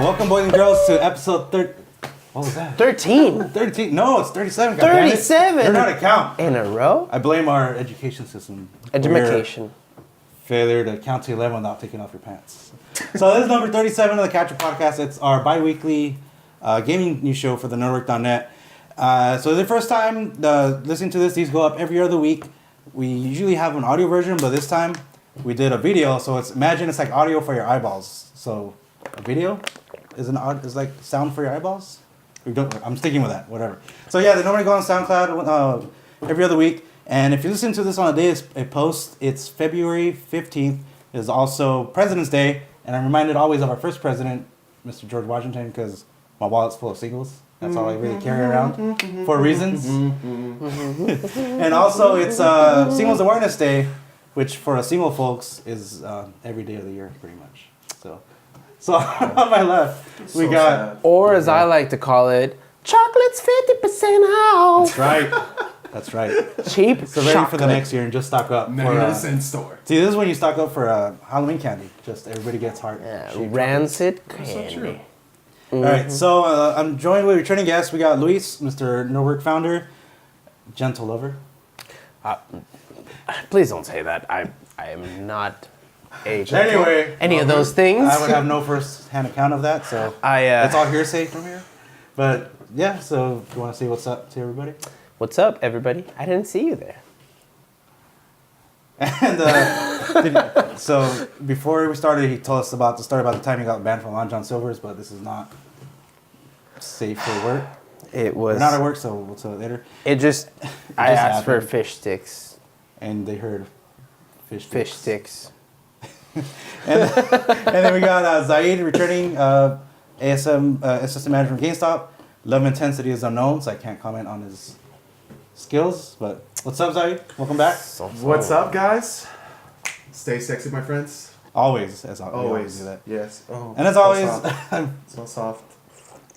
welcome, boys and girls, to episode 13. What was that? 13. 13. No, it's 37. 37. They're not a count. In a row? I blame our education system. Education. Failure to count to 11 without taking off your pants. So this is number 37 of the Catchup Podcast. It's our biweekly gaming news show for the nerdwork.net. So the first time listening to this, these go up every other week. We usually have an audio version, but this time we did a video. So imagine it's like audio for your eyeballs. So a video is like sound for your eyeballs. I'm sticking with that, whatever. So yeah, they normally go on SoundCloud every other week. And if you listen to this on a day it posts, it's February 15th. It's also President's Day. And I'm reminded always of our first president, Mr. George Washington, because my wallet's full of singles. That's all I really carry around for reasons. And also it's Singles Awareness Day, which for us single folks is every day of the year, pretty much. So on my left, we got... Or as I like to call it, chocolate's 50% off. That's right. Cheap So ready for the next year and just stock up. 99-cent store. See, this is when you stock up for Halloween candy. Just everybody gets heart. Yeah, rancid candy. So true. All right, so I'm joined with returning guests. We got Luis, Mr. No Work founder, gentle lover. Please don't say that. I am not a Anyway, any of those things. I would have no first-hand account of that, so it's all hearsay from here. But yeah, so you want to say what's up to everybody? What's up, everybody? I didn't see you there. And so before we started, he told us about the time he got banned from Long John Silver's, but this is not safe for work. It was We're not at work, so we'll tell it later. I asked happened. for fish sticks. And they heard fish sticks. and then we got Zaid returning, assistant manager from GameStop. Love intensity is unknown, so I can't comment on his skills. But what's up, Zaid? Welcome back. What's up, guys? Stay sexy, my friends. Always, we Always. always do that. Yes. Oh, And as always, soft. So soft.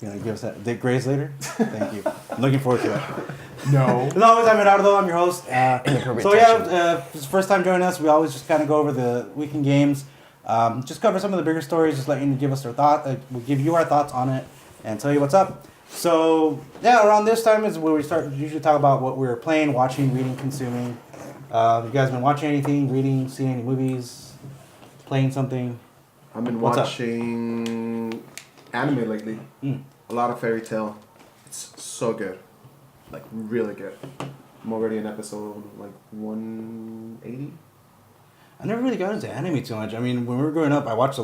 you gonna give us that Dick Grace later? Thank you. I'm looking forward to that. No. As always, I'm Eduardo. I'm your host. So yeah, if it's the first time joining us, we always just kind of go over the weekend games. Just cover some of the bigger stories. Just let you give us our thought. We'll give you our thoughts on it and tell you what's up. So yeah, around this time is where we usually talk about what we're playing, watching, reading, consuming. You guys been watching anything, reading, seeing any movies, playing something? I've been What's up? watching anime lately. A lot of Fairy Tail. It's so good. Like, really good. I'm already in episode, 180. I never really got into anime too much. I mean, when we were growing up, I watched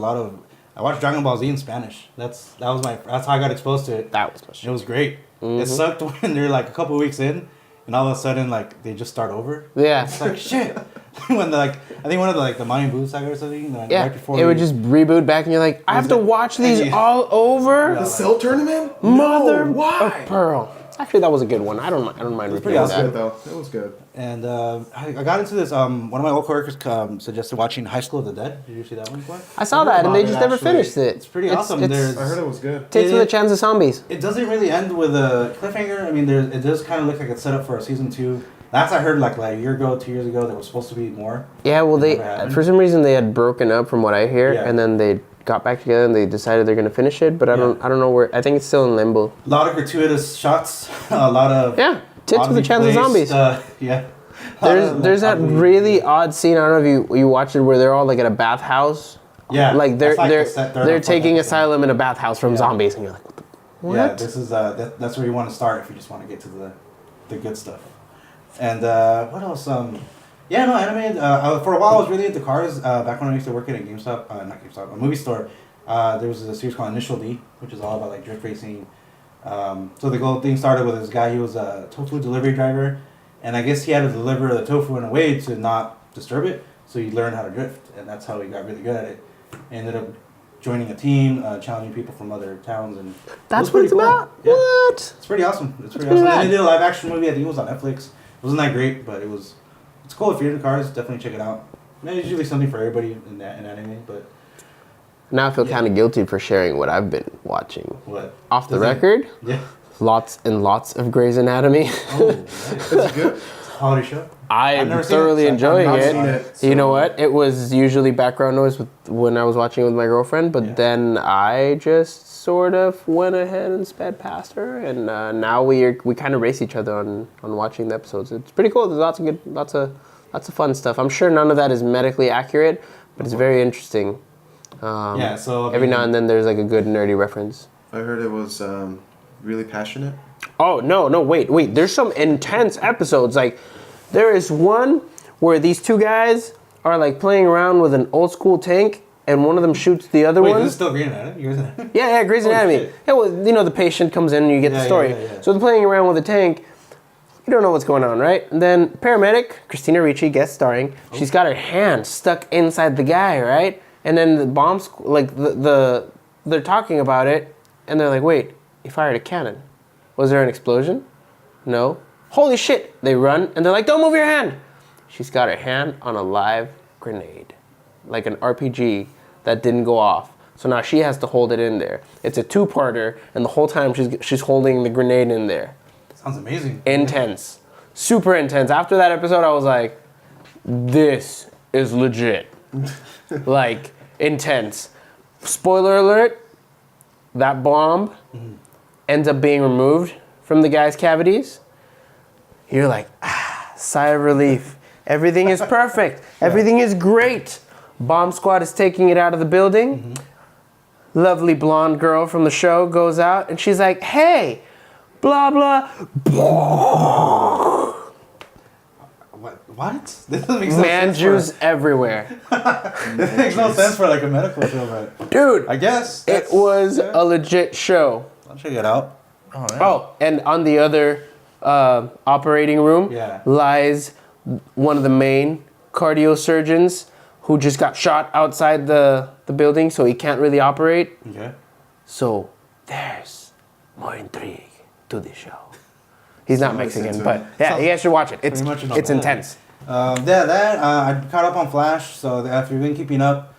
Dragon Ball Z in Spanish. That's how I got exposed to it. That was my It shit. was great. It sucked when they're like a couple weeks in, and all of a sudden they just start over. Yeah. It's like shit. When I think one of the Mayan Buu saga or something. Yeah. Right before it would just reboot back, and you're like, I have to watch these all over. The Cell Tournament? Mother No, why? of pearl. Actually, that was a good one. I don't mind pretty repeating It was that. good, though. It was good. And I got into this. One of my old coworkers suggested watching High School of the Dead. Did you see that one before? I saw that, and they just never actually. finished it. It's pretty awesome. I heard it was good. Takes with a chance of zombies. It doesn't really end with a cliffhanger. I mean, it does kind of look like it's set up for a season 2. That's I heard like a year ago, 2 years ago. There was supposed to be more. Yeah, well, Never happened. for some reason they had broken up from what I hear, Yeah. and then they got back together and they decided they're gonna finish it. But I don't know where. I think it's still in limbo. A lot of gratuitous shots. A lot of Tits with a chance of zombies. Yeah. There's that really odd scene. I don't know if you watched it where they're all like at a bathhouse. Yeah. Like that's they're the third or they're fourth taking episode. asylum in a bathhouse from zombies, and you're like, what? Yeah, this is that's where you want to start if you just want to get to the good stuff. And what else? Anime. For a while, I was really into cars. Back when I used to work at a a movie store. There was a series called Initial D, which is all about like drift racing. So the whole thing started with this guy. He was a tofu delivery driver, and I guess he had to deliver the tofu in a way to not disturb it. So he learned how to drift, and that's how he got really good at it. Ended up joining a team, challenging people from other towns, and That's what it's about. Yeah. What? It's pretty awesome. It's pretty pretty awesome. rad. And they did a live action movie. I think it was on Netflix. It wasn't that great, but it's cool. If you're into cars, definitely check it out. There's usually something for everybody in anime, but Now I feel kind of guilty for sharing what I've been watching. what? Off the Doesn't- record, Yeah. lots and lots of Grey's Anatomy. Oh, nice. It's good. Quality show. I'm never seen thoroughly it, so enjoying I've not it. seen it, so- You know what? It was usually background noise when I was watching it with my girlfriend, but Yeah. then I just sort of went ahead and sped past her, and now we kind of race each other on watching the episodes. It's pretty cool. There's lots of fun stuff. I'm sure none of that is medically accurate, but it's very interesting. Yeah, so Every now and then there's like a good nerdy reference. I heard it was really passionate. Oh, no, wait. There's some intense episodes. Like, there is one where these two guys are like playing around with an old school tank, and one of them shoots the other Wait, one. this is still Green Anatomy? Yours? Yeah, Grey's Holy Anatomy. shit. Yeah, well, you know, the patient comes in and you get the story. Yeah. So they're playing around with a tank. You don't know what's going on, right? And then paramedic, Christina Ricci, guest starring, she's got her hand stuck inside the guy, right? And then the bombs, like, they're talking about it, and they're like, wait, he fired a cannon. Was there an explosion? No. Holy shit! They run, and they're like, don't move your hand! She's got her hand on a live grenade. Like an RPG that didn't go off. So now she has to hold it in there. It's a two-parter, and the whole time she's holding the grenade in there. Sounds amazing. Intense. Super intense. After that episode, I was like, this is legit. Like, intense. Spoiler alert, that bomb ends up being removed from the guy's cavities. You're like, sigh of relief. Everything is perfect. Everything is great. Bomb squad is taking it out of the building. Lovely blonde girl from the show goes out and she's like, hey, blah, blah. What? This doesn't make no Man sense. Jews everywhere. This makes no sense for like a medical show, but Dude, I guess it was a legit show. I'll check it out. Oh, man. Oh, and on the other operating room Yeah. lies one of the main cardio surgeons who just got shot outside the building, so he can't really operate. Okay. So there's more intrigue to the show. He's not Mexican, listen to but it. yeah, you guys should watch it. It's Pretty much an it's novella. intense. I caught up on Flash, so if you've been keeping up,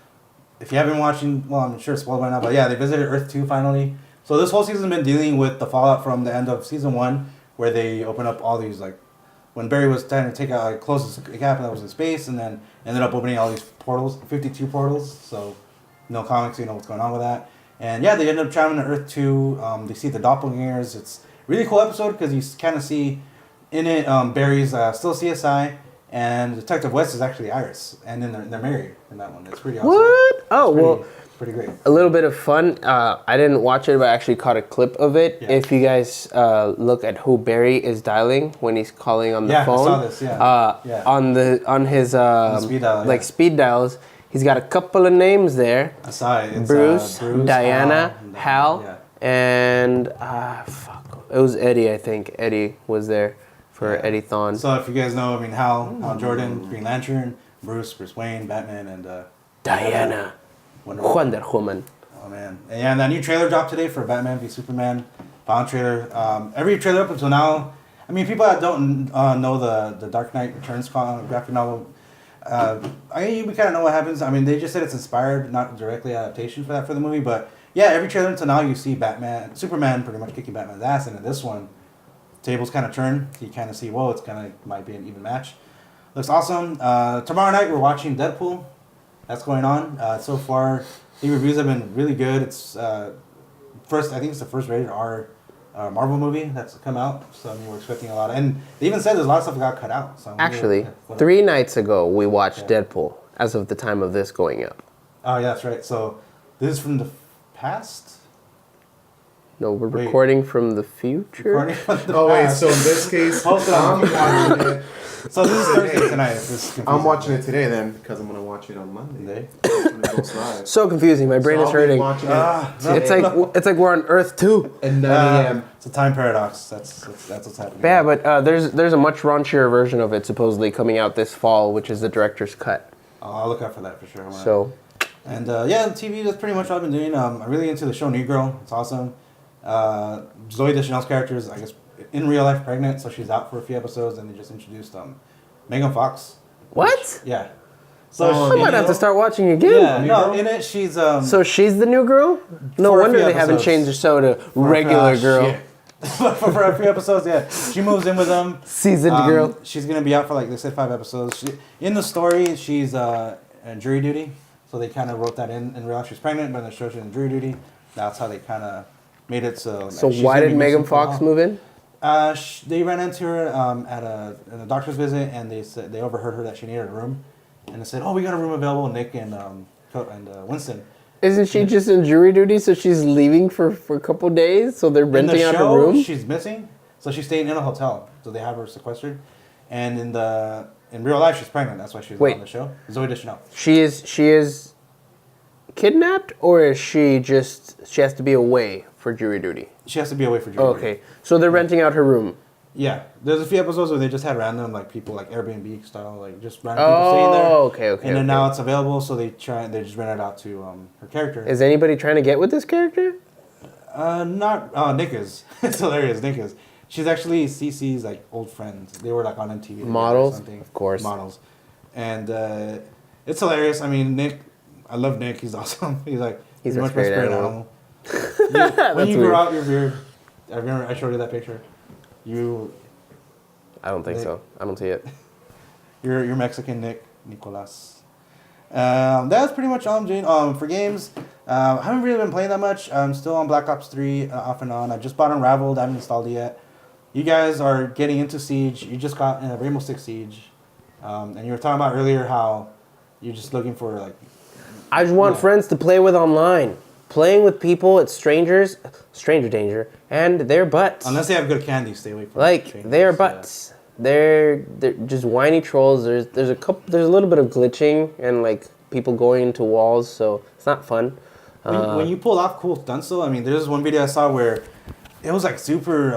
if you haven't been watching, well, I'm sure it's spoiled by now, but yeah, they visited Earth 2 finally. So this whole season's been dealing with the fallout from the end of season 1, where they open up all these, like, when Barry was trying to take out, like, close the gap that was in space, and then ended up opening all these portals, 52 portals, so no comics, you know what's going on with that. And yeah, they ended up traveling to Earth 2, they see the doppelgangers. It's a really cool episode, because you kind of see, in it, Barry's still CSI, and Detective West is actually Iris, and then they're married in that one. It's pretty awesome. What? Oh, It's pretty, well, pretty great. a little bit of fun. I didn't watch it, but I actually caught a clip of it. Yeah. If you guys look at who Barry is dialing when he's calling on the Yeah, I phone, saw this, yeah. Yeah. on his speed dial, like yeah. speed dials, he's got a couple of names there: I saw it. It's, Bruce, Bruce, Diana, and, Hal, yeah. and it was Eddie. I think Eddie was there for Yeah. Eddie Thawne. So if you guys know, I mean, Hal Jordan, Green Lantern, Bruce Wayne, Batman, and Diana, Wonder Woman. Wonder Woman. Oh man, and yeah, and that new trailer dropped today for Batman v Superman. Bond trailer. Every trailer up until now, I mean, people that don't know the Dark Knight Returns graphic novel, we kind of know what happens. I mean, they just said it's inspired, not directly adaptation for the movie, but yeah, every trailer until now you see Superman pretty much kicking Batman's ass, and in this one, tables kind of turn. You kind of see, whoa, it's kind of might be an even match. Looks awesome. Tomorrow night we're watching Deadpool. That's going on. So far, the reviews have been really good. It's I think it's the first rated R Marvel movie that's come out. So I mean, we're expecting a lot. And they even said there's a lot of stuff that got cut out. So Actually, 3 nights ago we watched Deadpool. As of the time of this going up. Oh yeah, that's right. So this is from the past. No, we're Wait. recording from the future. Recording from the Oh wait, past. so in this case, Posted on- I'm watching it. So this is Thursday tonight. If this is I'm confusing. watching it today then, because I'm gonna watch it on Monday. When it goes live. So confusing. My brain So is I'll be hurting. watching it It's like we're on Earth 2. at 9 a.m. It's a time paradox. That's what's happening. Yeah, but there's a much raunchier version of it supposedly coming out this fall, which is the director's cut. I'll look out for that for sure. So And yeah, TV, that's pretty much what I've been doing. I'm really into the show Negro. It's awesome. Zoe Deschanel's character is, I guess, in real life pregnant, so she's out for a few episodes, and they just introduced Megan Fox. what? Yeah. So I might have to start watching again. Yeah, no, in it she's So she's the new girl? No For a wonder few they haven't episodes. changed the show to for- regular ah, girl. shit. But for a few episodes, yeah, she moves in with them. Seasoned girl. She's gonna be out for like they said 5 episodes. In the story, she's on jury duty, so they kind of wrote that in real life. She's pregnant, but in the show she's in jury duty. That's how they kind of made it so. So why did Megan Fox move in? They ran into her at a doctor's visit, and they said they overheard her that she needed a room, and they said, "Oh, we got a room available." Nick and Winston. Isn't she just in jury duty, so she's leaving for a couple days? So they're renting out her room? She's missing, so she's staying in a hotel. So they have her sequestered. And in real life, she's pregnant. That's why she's on the show. Zoe Deschanel. She is kidnapped, or is she has to be away for jury duty? She has to be away for jury duty. Okay, so they're renting out her room. Yeah, there's a few episodes where they just had random like people like Airbnb style, like just random people staying there. Oh, okay. And then now it's available, so they just rent it out to her character. Is anybody trying to get with this character? Nick is. It's hilarious. Nick is. She's actually Cece's like old friend. They were like on MTV. Models, or something. of course. Models, and it's hilarious. I mean, Nick. I love Nick. He's awesome. He's my spirit animal. When you grew out your beard, I remember I showed you that picture. I don't think so. I don't see it. You're Mexican, Nicolas. That's pretty much all I'm doing. For games, I haven't really been playing that much. I'm still on Black Ops 3 off and on. I just bought Unraveled. I haven't installed it yet. You guys are getting into Siege. You just got Rainbow Six Siege, and you were talking about earlier how you're just looking for like. I just want friends to play with online. Playing with people, it's stranger danger, and they're butts. Unless they have good candy, stay away from. Like they're butts. They're just whiny trolls. There's a little bit of glitching and like people going into walls, so it's not fun. When you pull off cool stunts, though, I mean, there's one video I saw where it was like super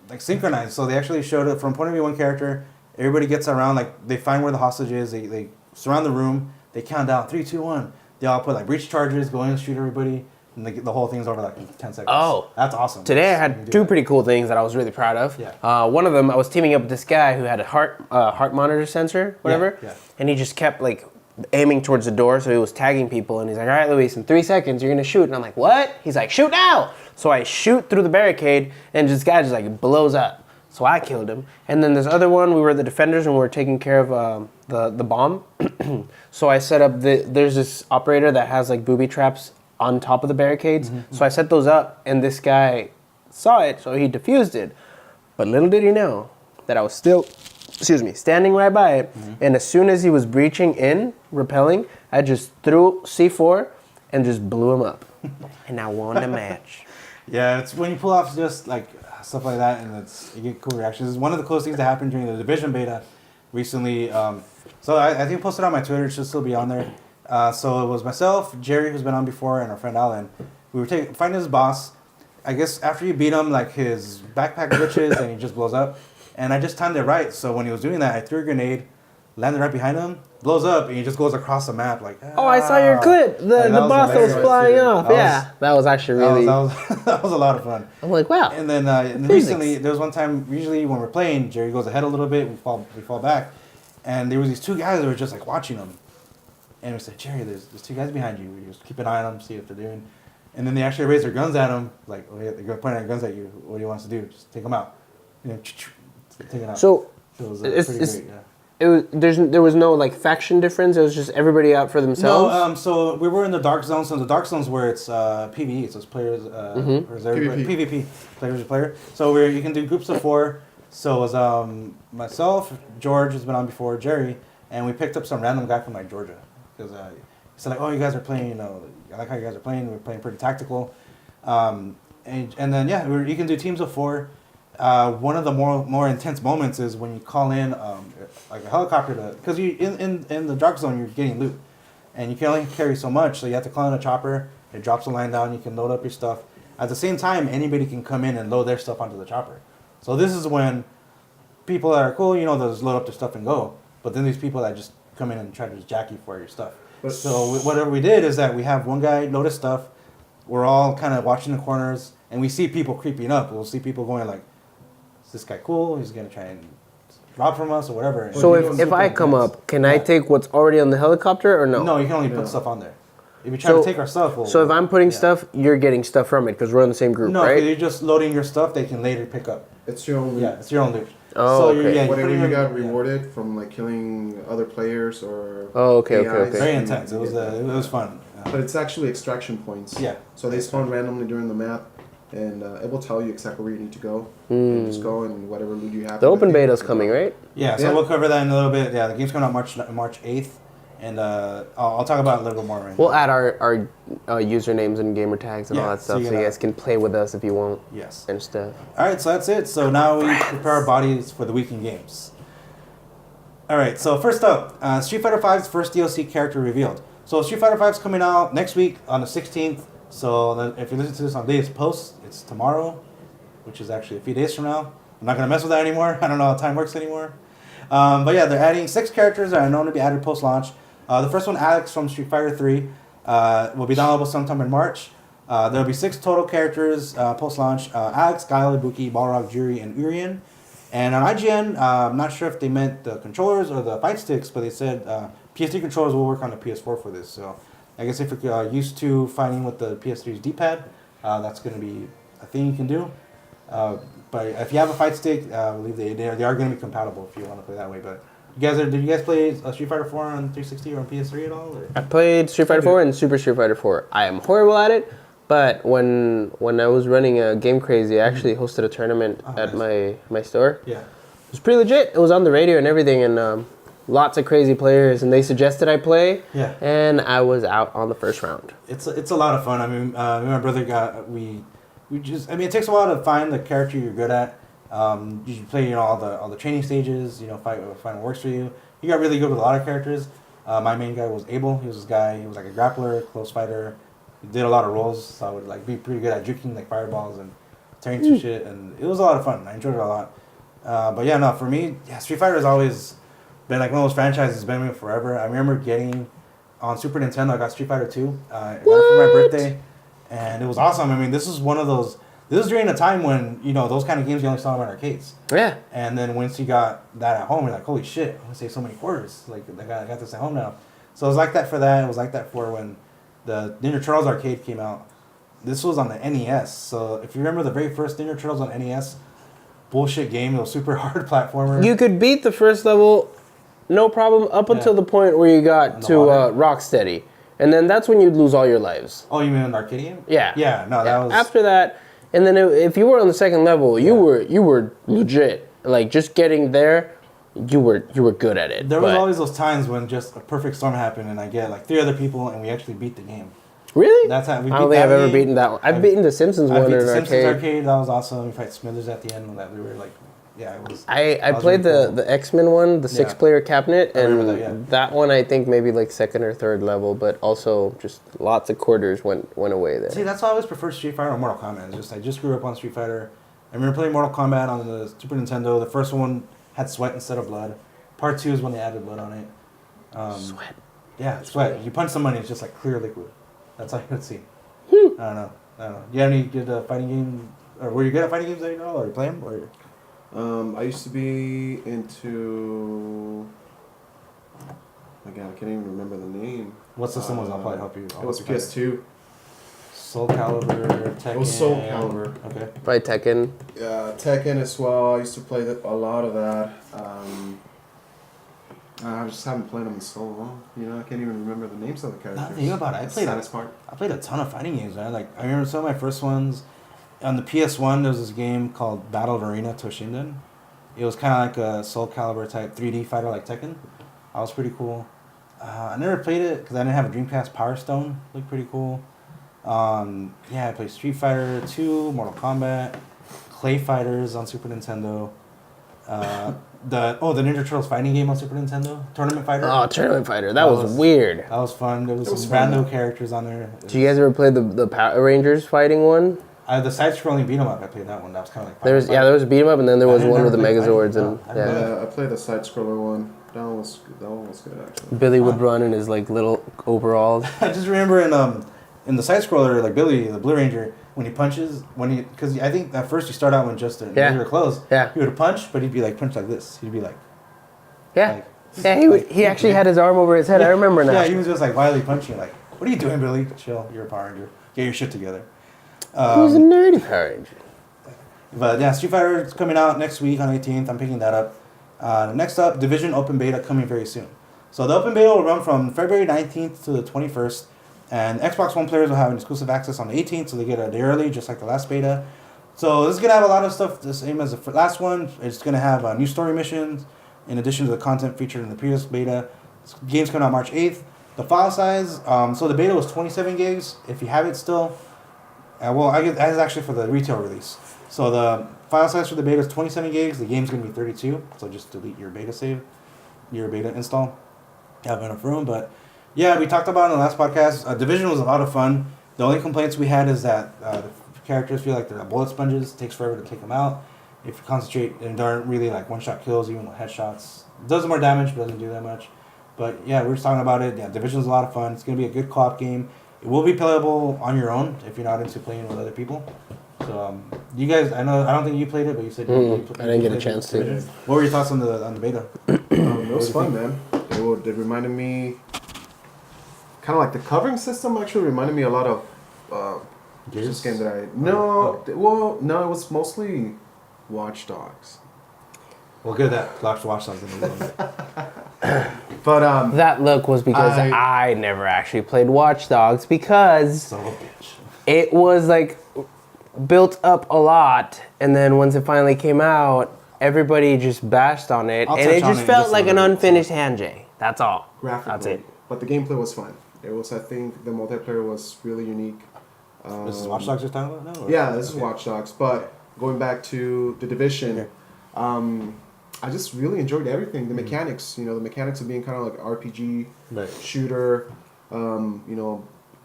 like synchronized. So they actually showed it from point of view one character. Everybody gets around, like they find where the hostage is. They surround the room. They count down 3, 2, 1. They all put like breach charges, go in and shoot everybody, and the whole thing's over like 10 seconds. Oh, that's awesome. Today I had two pretty cool things that I was really proud of. Yeah. One of them, I was teaming up with this guy who had a heart monitor sensor, whatever, and he just kept like aiming towards the door, so he was tagging people, and he's like, "All right, Luis, in 3 seconds you're gonna shoot," and I'm like, "What?" He's like, "Shoot now!" So I shoot through the barricade, and this guy just like blows up. So I killed him. And then this other one, we were the defenders and we were taking care of the bomb. So I set up, there's this operator that has like booby traps on top of the barricades. Mm-hmm. So I set those up and this guy saw it, so he defused it. But little did he know that I was still, standing right by it. Mm-hmm. And as soon as he was breaching in, repelling, I just threw C4 and just blew him up. And I won the match. Yeah, it's when you pull off just like stuff like that, and you get cool reactions. It's one of the coolest things that happened during the Division beta recently. So I think I posted on my Twitter. It should still be on there. So it was myself, Jerry, who's been on before, and our friend Alan. We were finding his boss. I guess after you beat him, like his backpack glitches and he just blows up. And I just timed it right. So when he was doing that, I threw a grenade, landed right behind him, blows up, and he just goes across the map like. Oh, I saw your clip. The boss that was flying off. That was actually really. That was a lot of fun. I'm like, wow. And then recently, there was one time. Usually when we're playing, Jerry goes ahead a little bit. We fall back, and there was these 2 guys that were just like watching him. And we said, Jerry, there's 2 guys behind you. We just keep an eye on them, see what they're doing. And then they actually raise their guns at him, like, oh, yeah, they're pointing their guns at you. What do you want us to do? Just take them out. You know, take it out. So it was pretty great, yeah. There was no like faction difference. It was just everybody out for themselves. No, so we were in the dark zone. So the dark zone's where it's PvE, so it's players or is PvP, players or player. So you can do groups of 4. So it was myself, George has been on before, Jerry, and we picked up some random guy from like Georgia because he said like, oh, you guys are playing. I like how you guys are playing. We're playing pretty tactical, and then you can do teams of 4. One of the more intense moments is when you call in like a helicopter because you in the dark zone you're getting loot, and you can only carry so much, so you have to call in a chopper. It drops a line down. You can load up your stuff. At the same time, anybody can come in and load their stuff onto the chopper. So this is when people that are cool, they'll just load up their stuff and go. But then these people that just come in and try to just jack you for your stuff. So whatever we did is that we have one guy load his stuff. We're all kind of watching the corners, and we see people creeping up. We'll see people going like, is this guy cool? He's going to try and rob from us or whatever. So if I come up, can I take what's already on the helicopter or no? No, you can only put stuff on there. If you try to take our stuff, so if I'm putting stuff, you're getting stuff from it because we're in the same group, no, right? No, you're just loading your stuff. They can later pick up. It's your own loot. Yeah, it's your own loot. Oh, so okay. Whatever you got rewarded from like killing other players or okay. Very intense. It was fun. But it's actually extraction points. Yeah. So they spawn randomly during the map, and it will tell you exactly where you need to go. And just go and whatever loot you have. The open beta's coming, right? Yeah. So we'll cover that in a little bit. Yeah, the game's coming out March 8th. And I'll talk about it a little bit more. Right we'll add our usernames and gamer tags and all that stuff, so you guys can play with us if you want. Yes. And stuff. All right, so that's it. So now we prepare our bodies for the weekend games. All right, so first up, Street Fighter V's first DLC character revealed. So Street Fighter V's coming out next week on the 16th. So if you listen to this on the day it's post, it's tomorrow, which is actually a few days from now. I'm not going to mess with that anymore. I don't know how time works anymore. But yeah, they're adding 6 characters that are known to be added post-launch. The first one, Alex from Street Fighter 3, will be downloadable sometime in March. There'll be 6 total characters post-launch. Alex, Guile, Ibuki, Balrog, Juri, and Urien. And on IGN, I'm not sure if they meant the controllers or the fight sticks, but they said PS3 controllers will work on the PS4 for this. So I guess if you're used to fighting with the PS3's D-pad, that's going to be a thing you can do. But if you have a fight stick, I believe they are going to be compatible if you want to play that way. But did you guys play Street Fighter 4 on 360 or on PS3 at all? Or? I played Street Fighter 4 and Super Street Fighter 4. I am horrible at it, but when I was running Game Crazy, I actually hosted a tournament at my store. Yeah. It was pretty legit. It was on the radio and everything, and lots of crazy players, and they suggested I play. Yeah. And I was out on the first round. It's a lot of fun. I mean, me and my brother it takes a while to find the character you're good at. You play, all the training stages. Find what works for you. You got really good with a lot of characters. My main guy was Abel. He was this guy. He was like a grappler, close fighter. He did a lot of roles, so I would be pretty good at juking like fireballs and tearing through shit. And it was a lot of fun. I enjoyed it a lot. But yeah, no, for me, Street Fighter has always been like one of those franchises. It's been with me forever. I remember getting on Super Nintendo. I got Street Fighter 2. I got it for my birthday, and it was awesome. I mean, this is one of those. This was during a time when, those kind of games you only saw them in arcades. Yeah. And then once you got that at home, you're like, holy shit, I'm going to save so many quarters. Like, I got this at home now. So it was like that for that. It was like that for when the Ninja Turtles arcade came out. This was on the NES. So if you remember the very first Ninja Turtles on NES, bullshit game. It was super hard platformer. You could beat the first level, no problem, up until the point where you got to Rocksteady. And then that's when you'd lose all your lives. Oh, you mean an arcade game? Yeah. Yeah, no, that was... After that... And then if you were on the second level, you were legit. Like, just getting there, you were good at it. There was always those times when just a perfect storm happened and I get like 3 other people and we actually beat the game. Really? That's how we beat I don't think I've ever beaten that one. I've beaten the Simpsons one in an arcade. Simpsons arcade, that was awesome. We fight Smithers at the end when we were like... Yeah, it was... I played really the X-Men one, the 6-player cabinet, and that one I think maybe like 2nd or 3rd level, but also just lots of quarters went away there. See, that's why I always prefer Street Fighter or Mortal Kombat. I just grew up on Street Fighter. I remember playing Mortal Kombat on the Super Nintendo. The first one had sweat instead of blood. Part 2 is when they added blood on it. Sweat. Yeah, sweat. You punch somebody, it's just like clear liquid. That's all you could see. I don't know. You have any good fighting game, or were you good at fighting games that you know, or you play them, or? I used to be into... Oh my god, I can't even remember the name. What system was? I'll probably help you. It was PS2. Soul Calibur, Tekken. It was Soul Calibur. Okay. Probably Tekken. Yeah, Tekken as well. I used to play a lot of that. I just haven't played them in so long. I can't even remember the names of the characters. Think about it. I played a ton of fighting games, man. Like I remember some of my first ones. On the PS1, there was this game called Battle Arena Toshinden. It was kind of like a Soul Calibur type 3D fighter like Tekken. That was pretty cool. I never played it because I didn't have a Dreamcast. Power Stone looked pretty cool. I played Street Fighter 2, Mortal Kombat, Clay Fighters on Super Nintendo. The Ninja Turtles fighting game on Super Nintendo, Tournament Fighter. Oh, Tournament Fighter, that was weird. That was fun. There was some random characters on there. Did you guys ever play the Power Rangers fighting one? The side-scrolling beat 'em up. I played that one. That was kind of like. There was a beat 'em up, and then there was one with the Megazords and I played the side-scroller one. That one was good actually. Billy would run in his like little overalls. I just remember in the side-scroller, like Billy, the Blue Ranger, when he punches, because I think at first you start out when just in regular clothes. Yeah. He would punch, but he'd be like punch like this. He'd be like. Yeah. He actually had his arm over his head. I remember now. Yeah, he was just like wildly punching like. What are you doing, Billy? Chill. You're a Power Ranger. Get your shit together. Who's a nerdy Power Ranger? But yeah, Street Fighter is coming out next week on 18th. I'm picking that up. Next up, Division Open Beta coming very soon. So the Open Beta will run from February 19th to the 21st. And Xbox One players will have an exclusive access on the 18th, so they get it a day early, just like the last beta. So this is going to have a lot of stuff the same as the last one. It's going to have new story missions, in addition to the content featured in the previous beta. This game's coming out March 8th. The file size, so the beta was 27 gigs. If you have it still, well, I guess that is actually for the retail release. So the file size for the beta is 27 gigs. The game's going to be 32, so just delete your beta save, your beta install. You have enough room, but yeah, we talked about it in the last podcast. Division was a lot of fun. The only complaints we had is that the characters feel like they're bullet sponges. It takes forever to take them out. If you concentrate, and they aren't really like one-shot kills, even with headshots. It does more damage, but doesn't do that much. But yeah, we were talking about it. Yeah, Division's a lot of fun. It's going to be a good co-op game. It will be playable on your own if you're not into playing with other people. So you guys, I don't think you played it, but you said you I didn't get a chance to. What were your thoughts on the beta? It was fun, man. It reminded me, kind of like the covering system. Actually, reminded me a lot of this game that I no. Well, no, it was mostly Watch Dogs. Well, good that Watch Dogs in the game. But that look was because I never actually played Watch Dogs because Son of a bitch. it was like built up a lot, and then once it finally came out, everybody just bashed on it, and it just felt like an unfinished hand J. That's all. graphically, That's it. but the gameplay was fun. It was, I think, the multiplayer was really unique. This is Watch Dogs you're talking about now? Or? Yeah, this is Watch Dogs. But going back to the Division, I just really enjoyed everything. The mechanics, the mechanics of being kind of like RPG shooter.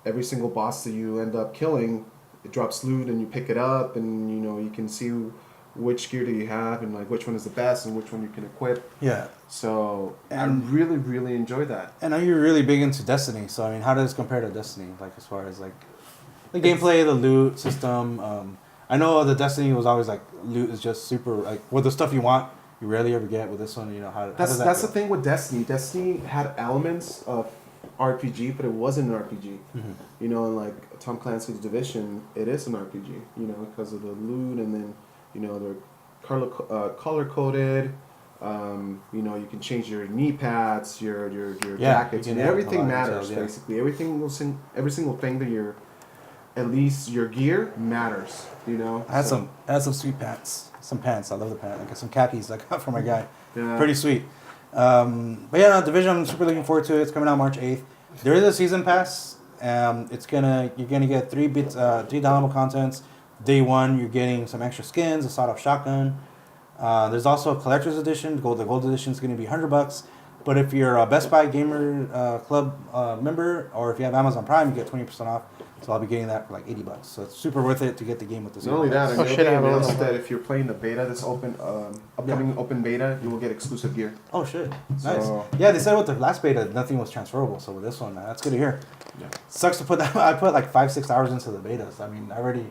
Every single boss that you end up killing, it drops loot and you pick it up, and you can see which gear do you have and like which one is the best and which one you can equip. Yeah. So I really, really enjoyed that. And I know you're really big into Destiny. So I mean, how does it compare to Destiny? Like as far as like the gameplay, the loot system. I know the Destiny was always like loot is just super like with the stuff you want. You rarely ever get with this one. How does that that's the thing with Destiny. Destiny had elements of RPG, but it wasn't an RPG. Mm-hmm. And like Tom Clancy's Division, it is an RPG. Because of the loot, and then they're color coded. You can change your knee pads, your jackets, and everything matters. Basically, every single thing that you're, at least your gear matters. I had some sweet pants. Some pants. I love the pants. I got some khakis I got for my guy. Yeah. Pretty sweet. But yeah, no, Division. I'm super looking forward to it. It's coming out March 8th. There is a season pass. You're gonna get three downloadable contents. Day one, you're getting some extra skins, a sawed-off shotgun. There's also a collector's edition. The gold edition is going to be $100. But if you're a Best Buy Gamer Club member, or if you have Amazon Prime, you get 20% off. So I'll be getting that for like $80. So it's super worth it to get the game with this. Not only that, I announced that if you're playing the beta, this upcoming open beta, you will get exclusive gear. Oh shit! Nice. Yeah, they said with the last beta, nothing was transferable. So with this one, that's good to hear. Yeah. Sucks to put that. I put like 5-6 hours into the beta. So I mean, I already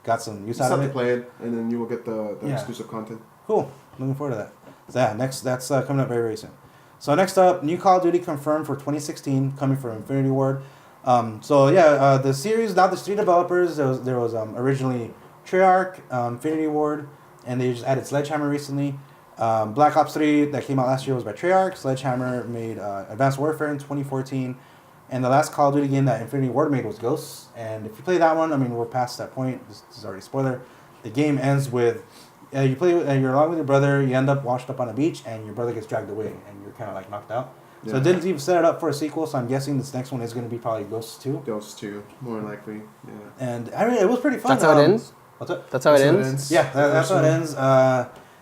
got some use out of it. Play it, and then you will get the exclusive content. Cool. Looking forward to that. So yeah, that's coming up very, very soon. So next up, new Call of Duty confirmed for 2016, coming from Infinity Ward. The series, now there's 3 developers. There was originally Treyarch, Infinity Ward, and they just added Sledgehammer recently. Black Ops 3 that came out last year was by Treyarch. Sledgehammer made Advanced Warfare in 2014. And the last Call of Duty game that Infinity Ward made was Ghosts. And if you play that one, I mean, we're past that point. This is already a spoiler. The game ends with you're along with your brother. You end up washed up on a beach, and your brother gets dragged away, and you're kind of like knocked out. Yeah. So it didn't even set it up for a sequel. So I'm guessing this next one is going to be probably Ghosts 2. Ghosts 2, more likely. Yeah. And I mean, it was pretty fun. That's how it ends. What's it? That's how it ends. Yeah, that's how it ends.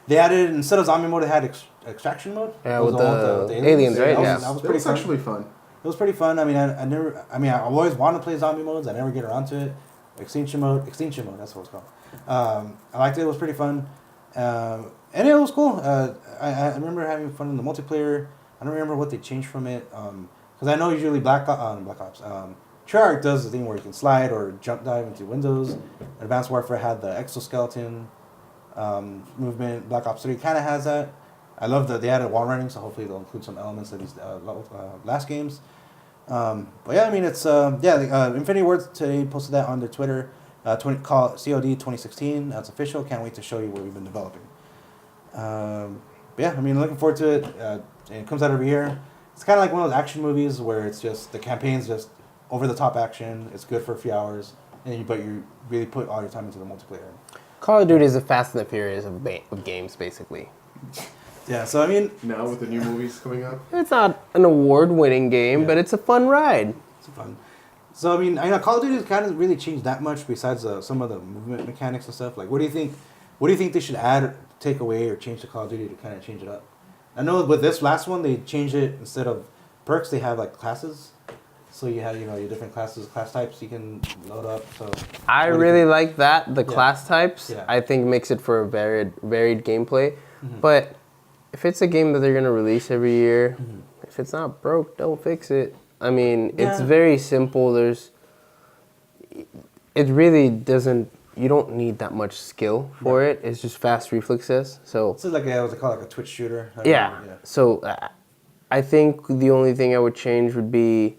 They added, instead of zombie mode, they had extraction mode. Yeah, with the aliens, right? That was pretty fun. Actually fun. It was pretty fun. I mean, I always wanted to play zombie modes. I never get around to it. Extinction mode, that's what it's called. I liked it. It was pretty fun. And it was cool. I remember having fun in the multiplayer. I don't remember what they changed from it. Because I know usually Black Ops, Treyarch does the thing where you can slide or jump dive into windows. Advanced Warfare had the exoskeleton movement. Black Ops 3 kind of has that. I love that they added wall running, so hopefully they'll include some elements of these last games. But yeah, I mean, it's Infinity Ward today posted that on their Twitter. COD 2016. That's official. Can't wait to show you what we've been developing. Yeah, I mean, looking forward to it. And it comes out every year. It's kind of like one of those action movies where it's just the campaign's just over the top action. It's good for a few hours, but you really put all your time into the multiplayer. Call of Duty is the Fast and the Furious of games, basically. Yeah, so I mean, Now with the new movies coming up. It's not an award-winning game, but it's a fun ride. it's fun. So I mean, I know Call of Duty has kind of really changed that much besides some of the movement mechanics and stuff. Like, what do you think? What do you think they should add, take away, or change to Call of Duty to kind of change it up? I know with this last one they changed it. Instead of perks, they have like classes. So you have your different class types you can load up. So I what do you really think? like that. The class types, Yeah. I think, makes it for a varied gameplay. Mm-hmm. But if it's a game that they're going to release every year, if it's not broke, don't fix it. I mean, it's Yeah. very simple. It really doesn't, you don't need that much skill for it. It's just fast reflexes. So, It's like what they call like a Twitch shooter. yeah. So I think the only thing I would change would be,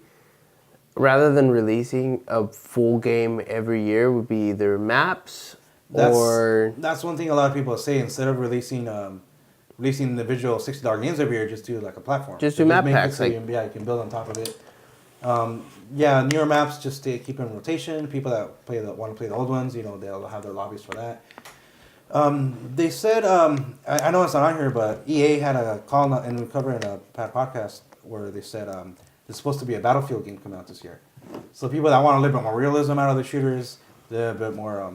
rather than releasing a full game every year, would be either maps or... That's one thing a lot of people say. Instead of releasing individual $60 games every year, just do like a platform. Just do map make it packs, so like- you can build on top of it. Newer maps just to keep in rotation. People that want to play the old ones, they'll have their lobbies for that. They said, I know it's not on here, but EA had a call, and we covered in a podcast where they said there's supposed to be a Battlefield game coming out this year. So people that want a little bit more realism out of the shooters, they're a bit more,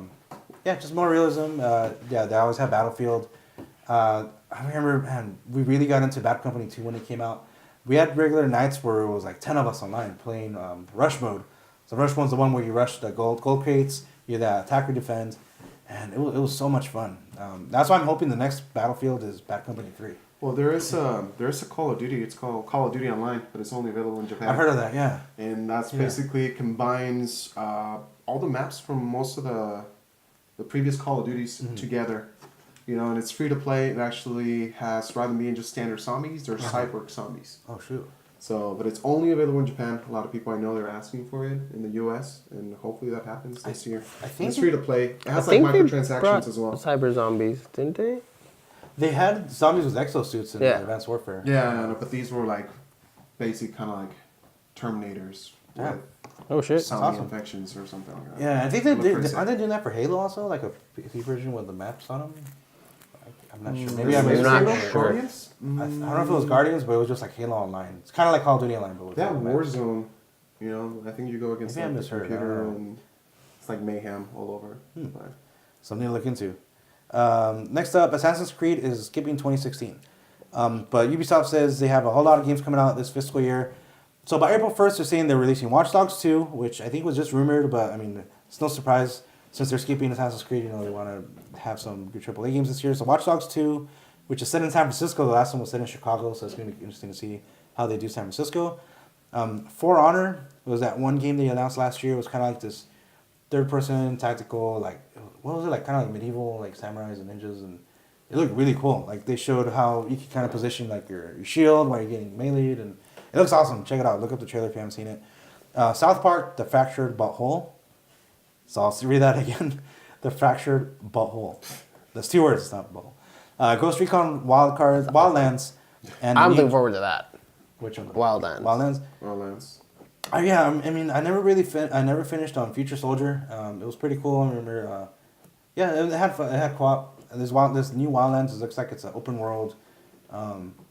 just more realism. They always have Battlefield. I remember, man, we really got into Bad Company 2 when it came out. We had regular nights where it was like 10 of us online playing Rush mode. So Rush mode's the one where you rush the gold crates, you attack or defend, and it was so much fun. That's why I'm hoping the next Battlefield is Bad Company 3. Well, there is a Call of Duty. It's called Call of Duty Online, but it's only available in Japan. I've heard of that, yeah. And that's basically combines all the maps from most of the previous Call of Duties together. And it's free to play. It actually has, rather than being just standard zombies, there's cyborg zombies. Oh, shoot. So, but it's only available in Japan. A lot of people I know, they're asking for it in the U.S. and hopefully that happens this year. I think it's free to play. It has I like think they microtransactions brought as well. Cyber Zombies, didn't they? They had zombies with exosuits in Advanced Warfare. Yeah, but these were like basic kind of like Terminators Yeah. with Oh, shit. zombie awesome. infections or something like that. Yeah, I think Look pretty sick. aren't they doing that for Halo also? Like a PC version with the maps on them? I'm not sure. Maybe I'm Maybe not Halo? sure. Guardians? I don't know if it was Guardians, but it was just like Halo Online. It's kind of like Call of Duty Online, but with That Halo maps. Warzone, I think you go against Maybe I like, the misheard, I computer don't know. and it's like mayhem all over. But Something to look into. Next up, Assassin's Creed is skipping 2016. But Ubisoft says they have a whole lot of games coming out this fiscal year. So by April 1st, they're saying they're releasing Watch Dogs 2, which I think was just rumored, but I mean, it's no surprise. Since they're skipping Assassin's Creed, they want to have some good AAA games this year. So Watch Dogs 2, which is set in San Francisco. The last one was set in Chicago, so it's going to be interesting to see how they do San Francisco. For Honor was that one game they announced last year. It was kind of like this third-person tactical, like, what was it, like kind of like medieval, like samurais and ninjas, and it looked really cool. Like they showed how you could kind of position like your shield while you're getting meleeed, and it looks awesome. Check it out. Look up the trailer if you haven't seen it. South Park: The Fractured Butthole. So I'll read that again. The Fractured Butthole. That's 2 words. It's not butthole. Ghost Recon Wildlands, and I'm looking forward to that. Which one? Wildlands. Wildlands. well, Lance. Yeah, I mean, I never really I never finished on Future Soldier. It was pretty cool. I remember. It had fun. It had co-op. This new Wildlands. It looks like it's an open world.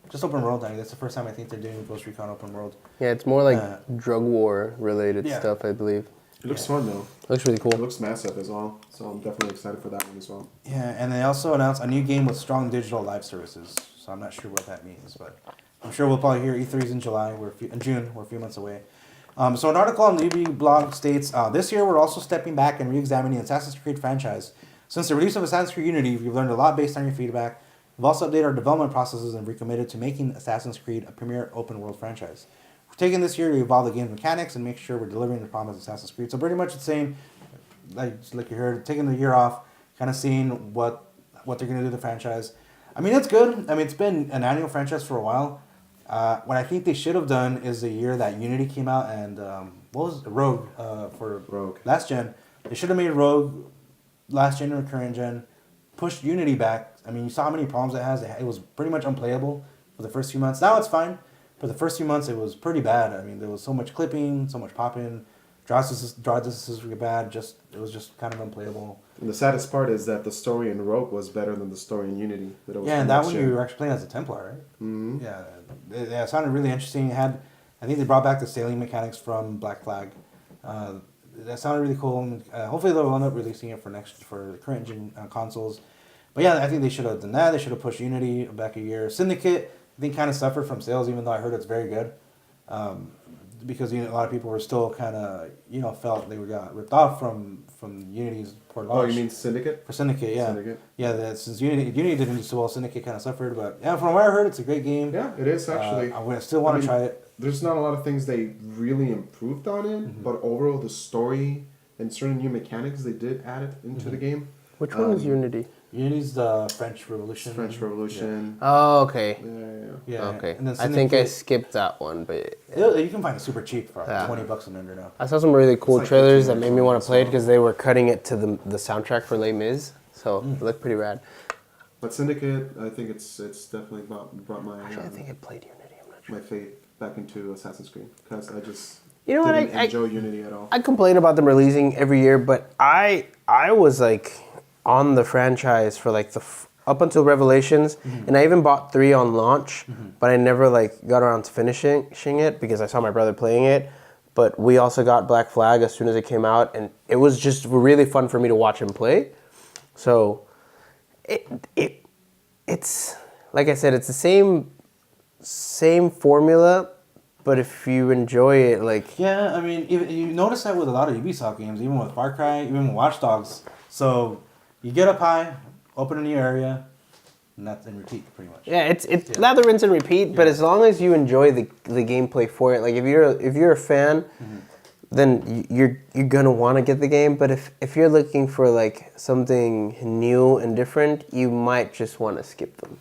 Just open world. I mean, that's the first time I think they're doing Ghost Recon open world. Yeah, it's more like drug war related stuff, I believe. It looks fun though. Looks really cool. It looks massive as well. So I'm definitely excited for that one as well. Yeah, and they also announced a new game with strong digital live services. So I'm not sure what that means, but I'm sure we'll probably hear E3's in July. In June. We're a few months away. So an article on the UB blog states, this year we're also stepping back and re-examining the Assassin's Creed franchise. Since the release of Assassin's Creed Unity, we've learned a lot based on your feedback. We've also updated our development processes and recommitted to making Assassin's Creed a premier open-world franchise. We're taking this year to evolve the game's mechanics and make sure we're delivering the promise of Assassin's Creed. So pretty much it's saying, like you heard, taking the year off, kind of seeing what they're going to do to the franchise. I mean, it's good. I mean, it's been an annual franchise for a while. What I think they should have done is the year that Unity came out and what was it? Rogue for Rogue. last gen. They should have made Rogue last gen or current gen, pushed Unity back. I mean, you saw how many problems it has. It was pretty much unplayable for the first few months. Now it's fine. For the first few months, it was pretty bad. I mean, there was so much clipping, so much popping. Draw distances were bad. It was just kind of unplayable. And the saddest part is that the story in Rogue was better than the story in Unity. Yeah, and that one you were actually playing as a Templar, right? Mm-hmm. Yeah, it sounded really interesting. It had, I think they brought back the sailing mechanics from Black Flag. That sounded really cool. And, hopefully they'll end up releasing it for the current gen consoles. But yeah, I think they should have done that. They should have pushed Unity back a year. Syndicate, I think, kind of suffered from sales, even though I heard it's very good. Because a lot of people were still kind of felt they got ripped off from Unity's poor launch. Oh, you mean Syndicate? For Syndicate, yeah. Syndicate. Yeah, since Unity didn't do so well, Syndicate kind of suffered. But yeah, from what I heard, it's a great game. Yeah, it is actually. I still want to try it. There's not a lot of things they really improved on it, Mm-hmm. but overall the story and certain new mechanics they did add it into Mm-hmm. the game. Which one is Unity? Unity's the French Revolution. French Revolution. Oh, okay. Yeah. Yeah. Okay. And then I think I Syndicate, skipped that one, but you can find it super cheap for Yeah. $20 and under now. I saw some really cool It's like trailers that 15 made me want to play it so- because they were cutting it to the soundtrack for Les Mis. So it looked pretty rad. But Syndicate, I think it's definitely brought my Actually, I think I played Unity. I'm not sure. my faith back into Assassin's Creed because I just You know what? didn't I enjoy Unity at all. I complain about them releasing every year, but I was like on the franchise for like up until Revelations, and I even bought 3 on launch, but I never like got around to finishing it because I saw my brother playing it. But we also got Black Flag as soon as it came out, and it was just really fun for me to watch him play. So it's like I said, it's the same formula. But if you enjoy it, like... Yeah, I mean, you notice that with a lot of Ubisoft games, even with Far Cry, even with Watch Dogs. So, you get up high, open a new area, and that's and repeat, pretty much. Yeah, it's lather, rinse, and repeat. But as long as you enjoy the gameplay for it, like if you're a fan, then you're gonna want to get the game. But if you're looking for like something new and different, you might just want to skip them.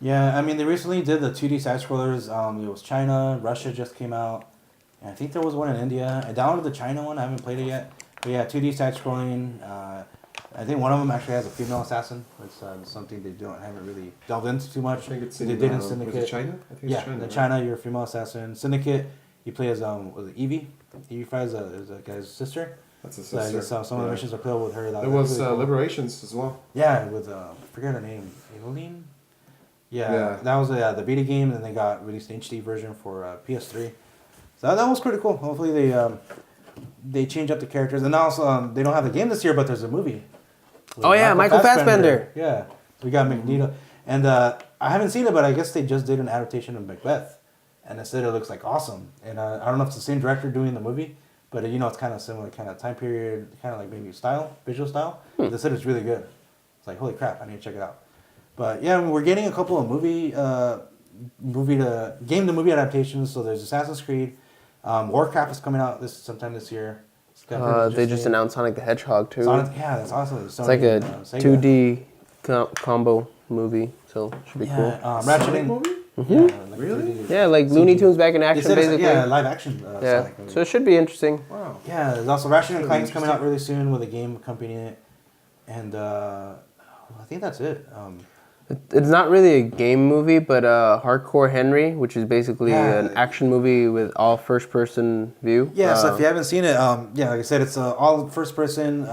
Yeah, I mean, they recently did the 2D side-scrollers. It was China, Russia just came out, and I think there was one in India. I downloaded the China one. I haven't played it yet. But yeah, 2D side-scrolling. I think one of them actually has a female assassin. It's something they haven't really delved into too much. I think it's they in, did in was Syndicate. it China? I think Yeah, it's China. in right? China, you're a female assassin. Syndicate, you play as was it Evie? Evie Fry's a guy's sister. That's a So I sister. guess some of the missions are playable with her. There was really cool. Liberations as well. Yeah, with I forget her name, Eveline. Yeah. That was the beta game, and they got released an HD version for PS3. So that was pretty cool. Hopefully they change up the characters, and also they don't have the game this year, but there's a movie. with Oh yeah, Michael Fassbender. Yeah, we got Magneto, and I haven't seen it, but I guess they just did an adaptation of Macbeth, and they said it looks like awesome. And I don't know if it's the same director doing the movie, but it's kind of similar, kind of time period, kind of like maybe visual style. They said it's really good. It's like holy crap, I need to check it out. But yeah, we're getting a couple of game to movie adaptations. So there's Assassin's Creed, Warcraft is coming out sometime this year. They just announced Sonic the Hedgehog too. Sonic, yeah, that's awesome. It's like a 2D combo movie, so should be cool. Ratchet Sonic and movie? yeah, like Really? 3D. Yeah, like Looney Tunes back in They action, said basically. yeah, live action. Yeah, Sonic movie. so it should be interesting. Wow. Yeah, there's also Ratchet and Should be Clank's coming out interesting. really soon with a game accompanying it, and I think that's it. It's not really a game movie, but Hardcore Henry, which is basically Yeah. an action movie with all first-person view. Yeah, so if you haven't seen it, like I said, it's all first person.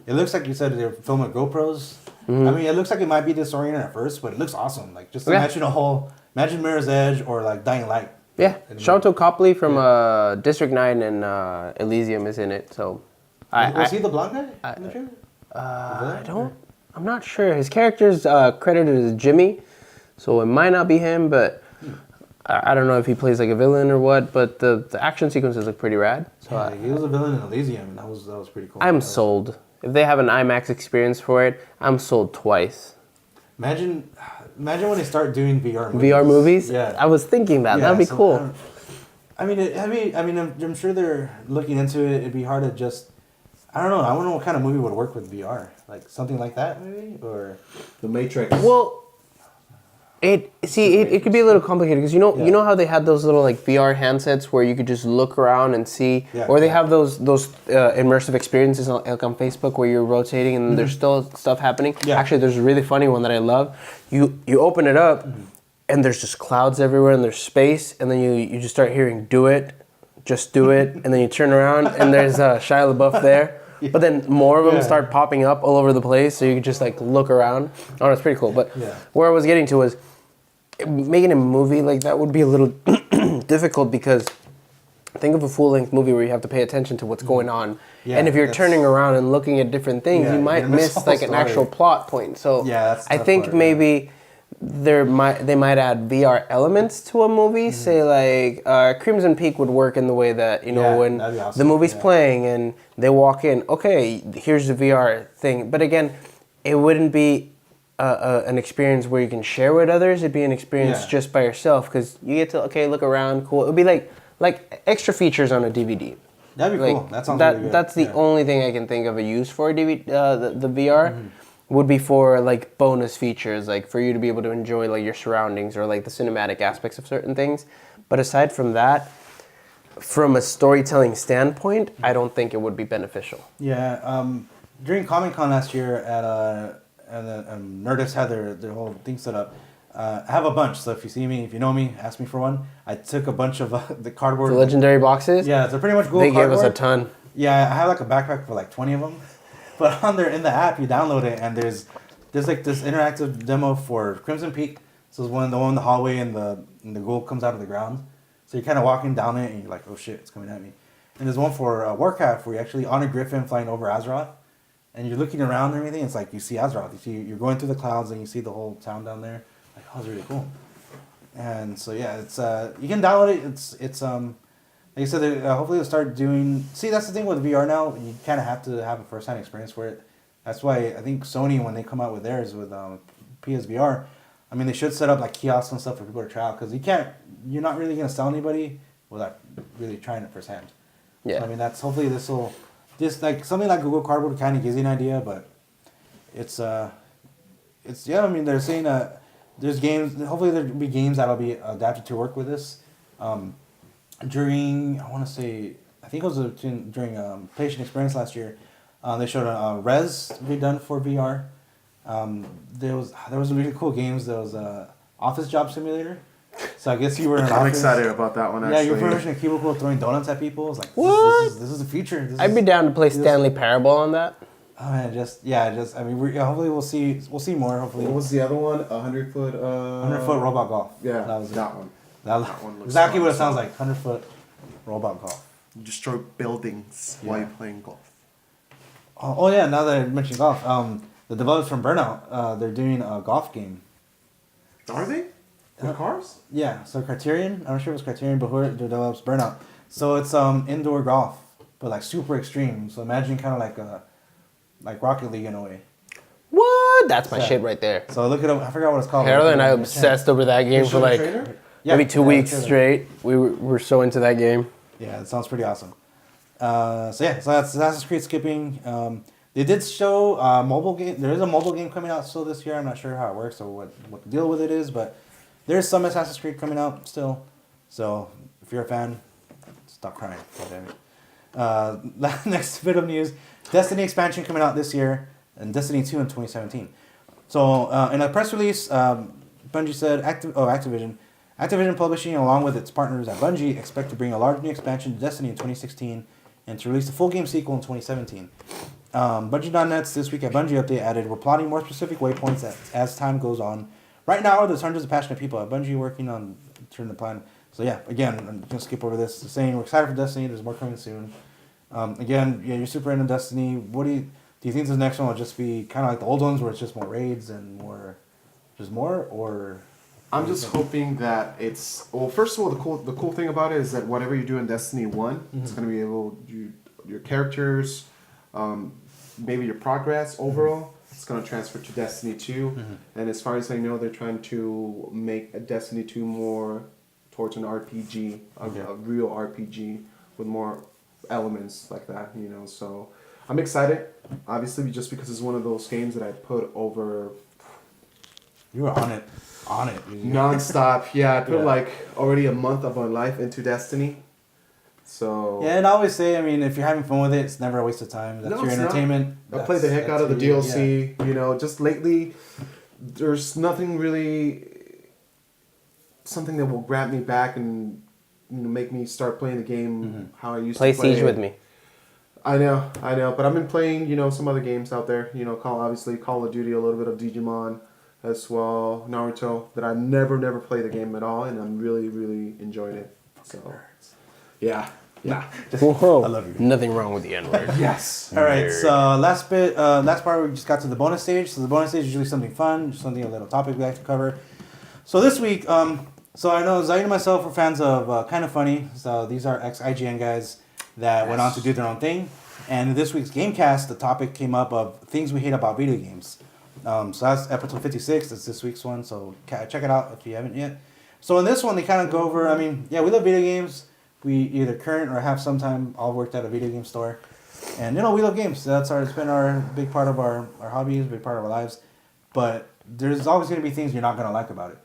It looks like you said they're filming GoPros. I mean, it looks like it might be disoriented at first, but it looks awesome. Like just imagine imagine Mirror's Edge or like Dying Light. Yeah, Sharlto Copley from District 9 and Elysium is in it. So, Was he the blonde guy in the trailer? I'm not sure. His character's credited as Jimmy, so it might not be him, but I don't know if he plays like a villain or what, but the action sequences look pretty rad. So Yeah, he was a villain in Elysium, and that was pretty cool. I'm sold. If they have an IMAX experience for it, I'm sold twice. Imagine when they start doing VR movies. VR movies? Yeah. I was thinking that. Yeah, That'd be so cool. I'm sure they're looking into it. It'd be hard to just. I don't know. I wonder what kind of movie would work with VR. Like something like that, maybe, or The Matrix. Well, It could be a little complicated because you know how they had those little like VR handsets where you could just look around and see, or they have those immersive experiences on Facebook where you're rotating and there's still stuff happening. Yeah. Actually, there's a really funny one that I love. You open it up and there's just clouds everywhere and there's space, and then you just start hearing "Do it, just do it," and then you turn around and there's Shia LaBeouf there. But then more of them start popping up all over the place, so you can just like look around. Oh, it's pretty cool. But where I was getting to was making a movie like that would be a little difficult because think of a full-length movie where you have to pay attention to what's going on. Yeah, and if you're turning around and looking at different things, you might miss like an actual plot point. So I think maybe they might add VR elements to a movie. Say like Crimson Peak would work in the way that when awesome. The movie's playing and they walk in. Okay, here's the VR thing. But again, it wouldn't be an experience where you can share with others. It'd be an experience just by yourself because you get to look around. Cool. It'd be like extra features on a DVD. That'd be cool. That sounds really good. That's the only thing I can think of a use for a DVD. The VR. Would be for like bonus features, like for you to be able to enjoy like your surroundings or like the cinematic aspects of certain things. But aside from that, from a storytelling standpoint, I don't think it would be beneficial. Yeah, during Comic-Con last year at Nerdist had their whole thing set up. I have a bunch, so if you know me, ask me for one. I took a bunch of the cardboard. The legendary boxes? Yeah, they're pretty much Google They cardboard. gave us a ton. Yeah, I have like a backpack for like 20 of them. But in the app, you download it, and there's like this interactive demo for Crimson Peak. So it's the one in the hallway, and the gold comes out of the ground. So you're kind of walking down it, and you're like, oh shit, it's coming at me. And there's one for Warcraft where you're actually on a griffin flying over Azeroth, and you're looking around and everything. It's like you see Azeroth. You're going through the clouds, and you see the whole town down there. Like, oh, it's really cool. And so yeah, it's you can download it. It's like I said, hopefully they'll start doing... See, that's the thing with VR now. You kind of have to have a first-hand experience for it. That's why I think Sony, when they come out with theirs, with PSVR, I mean, they should set up like kiosks and stuff for people to try out. Because you're not really going to sell anybody without really trying it firsthand. Yeah. So, I mean, hopefully this will... Just like something like Google Cardboard kind of gives you an idea, but it's I mean, they're saying there's games... Hopefully there'll be games that'll be adapted to work with this. During, I want to say, I think it was during Patient Experience last year, they showed a Res be done for VR. There was really cool games. There was Office Job Simulator. So I guess you were in an I'm office. excited about that one, actually. Yeah, you're pretty much in a cubicle throwing donuts at people. It's like, what? This is the future. I'd be down to play Stanley Parable on that. Oh man, I mean, hopefully we'll see more. Hopefully. What was the other one? 100-foot. 100-foot robot golf. Yeah, that was that one. That one looks exactly what it sounds like. 100-foot robot golf. You destroy buildings while you're playing golf. Oh yeah! Now that I mentioned golf, the developers from Burnout, they're doing a golf game. Are they? With cars? Yeah. So Criterion, I'm not sure if it's Criterion, but who develops Burnout? So it's indoor golf, but like super extreme. So imagine kind of like Rocket League in a way. What? That's my shit right there. So look it up. I forgot what it's called. Harold and I obsessed over that game for like maybe 2 weeks straight. We were so into that game. Yeah, it sounds pretty awesome. So that's Assassin's Creed skipping. They did show mobile game. There is a mobile game coming out still this year. I'm not sure how it works or what the deal with it is, but there's some Assassin's Creed coming out still. So if you're a fan, stop crying. Next bit of news: Destiny expansion coming out this year, and Destiny 2 in 2017. So in a press release, Bungie said Activision Publishing, along with its partners at Bungie, expect to bring a large new expansion to Destiny in 2016 and to release the full game sequel in 2017. Bungie.net's This Week at Bungie update added, we're plotting more specific waypoints as time goes on. Right now, there's hundreds of passionate people at Bungie working on turning the plan. So yeah, again, I'm going to skip over this. Saying we're excited for Destiny. There's more coming soon. Again, yeah, you're super into Destiny. What do you think this next one will just be kind of like the old ones where it's just more raids and more, or... I'm just hoping that it's... Well, first of all, the cool thing about it is that whatever you do in Destiny 1, it's going to be able... Your characters, maybe your progress overall, it's going to transfer to Destiny 2. And as far as I know, they're trying to make a Destiny 2 more towards an RPG, a real RPG with more elements like that, So I'm excited, obviously, just because it's one of those games that I put over... You were on it. Non-stop. Yeah, I put Yeah. like already a month of my life into Destiny. So Yeah, and I always say, I mean, if you're having fun with it, it's never a waste of time. That's No, your it's not. entertainment. I played the heck out of the your- DLC. You know, just lately, there's nothing really something that will grab me back and make me start playing the game how I used Play to play. Siege with me. I know, but I've been playing some other games out there. Call of Duty, a little bit of Digimon as well, Naruto. That I never played the game at all, and I'm really enjoying it. So, yeah. Whoa. I love you. Nothing wrong with the N-word. Yes. All right. So last part we just got to the bonus stage. So the bonus stage is usually something fun, just a little topic we like to cover. So this week, so I know Zaid and myself are fans of Kind of Funny. So these are ex-IGN guys that went on to do their own thing. And in this week's Gamecast, the topic came up of things we hate about video games. So that's episode 56. That's this week's one. So check it out if you haven't yet. So in this one, they kind of go over, I mean, yeah, we love video games. We either current or have sometime all worked at a video game store. And, we love games. It's been our big part of our hobbies, big part of our lives. But there's always going to be things you're not going to like about it.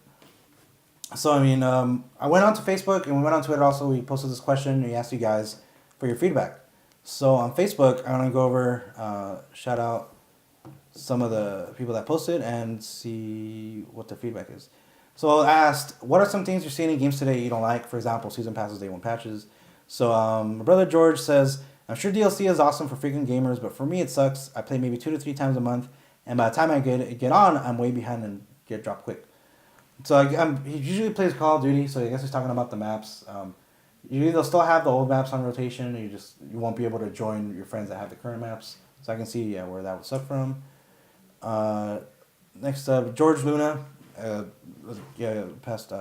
So, I mean, I went onto Facebook and we went on Twitter also. We posted this question and we asked you guys for your feedback. So on Facebook, I'm going to go over, shout out some of the people that posted and see what the feedback is. So I asked, what are some things you're seeing in games today you don't like? For example, season passes, day one patches. So my brother George says, I'm sure DLC is awesome for freaking gamers, but for me it sucks. I play maybe 2 to 3 times a month, and by the time I get on, I'm way behind and get dropped quick. So he usually plays Call of Duty, so I guess he's talking about the maps. Usually they'll still have the old maps on rotation, and you won't be able to join your friends that have the current maps. So I can see where that would suck from. Next up, George Luna, past